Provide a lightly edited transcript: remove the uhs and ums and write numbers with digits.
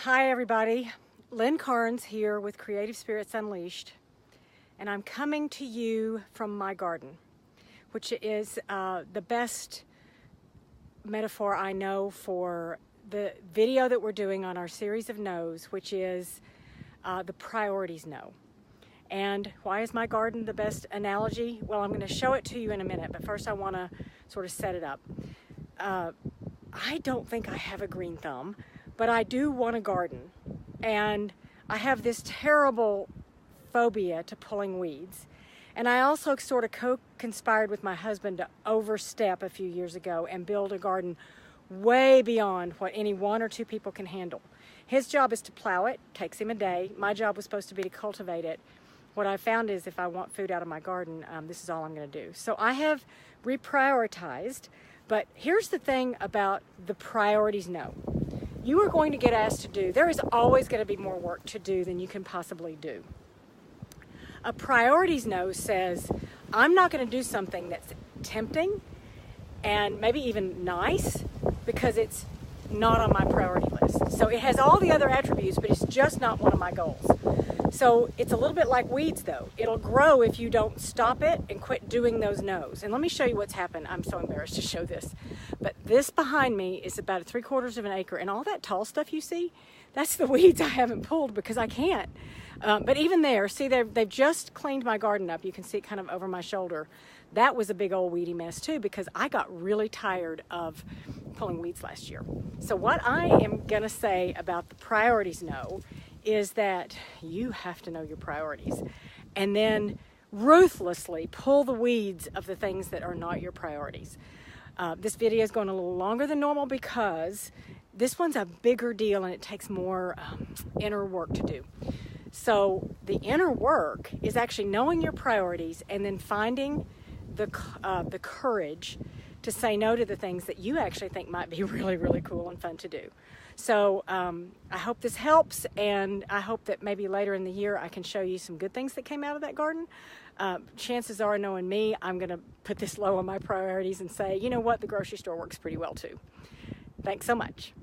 Hi everybody, Lynn Carnes here with Creative Spirits Unleashed, and I'm coming to you from my garden, which is the best metaphor I know for the video that we're doing on our series of no's, which is the priorities no. And why is my garden the best analogy? Well, I'm going to show it to you in a minute, but first I want to sort of set it up. I don't think I have a green thumb, but I do want a garden, and I have this terrible phobia to pulling weeds. And I also sort of co-conspired with my husband to overstep a few years ago and build a garden way beyond what any one or two people can handle. His job is to plow it, takes him a day. My job was supposed to be to cultivate it. What I found is if I want food out of my garden, this is all I'm going to do. So I have reprioritized, but here's the thing about the priorities no. You are going to get asked to do, there is always going to be more work to do than you can possibly do. A priorities no says, I'm not going to do something that's tempting and maybe even nice because it's not on my priority list. So it has all the other attributes, but it's just not one of my goals. So it's a little bit like weeds though. It'll grow if you don't stop it and quit doing those no's. And let me show you what's happened. I'm so embarrassed to show this. But this behind me is about 3/4 of an acre, and all that tall stuff you see, that's the weeds I haven't pulled because I can't. But even there, see, they've just cleaned my garden up. You can see it kind of over my shoulder. That was a big old weedy mess too because I got really tired of pulling weeds last year. So what I am going to say about the priorities no is that you have to know your priorities and then ruthlessly pull the weeds of the things that are not your priorities. This video is going a little longer than normal because this one's a bigger deal and it takes more inner work to do. So the inner work is actually knowing your priorities and then finding the courage to say no to the things that you actually think might be really, really cool and fun to do. So I hope this helps, and I hope that maybe later in the year I can show you some good things that came out of that garden. Chances are, knowing me, I'm going to put this low on my priorities and say, you know what, the grocery store works pretty well too. Thanks so much.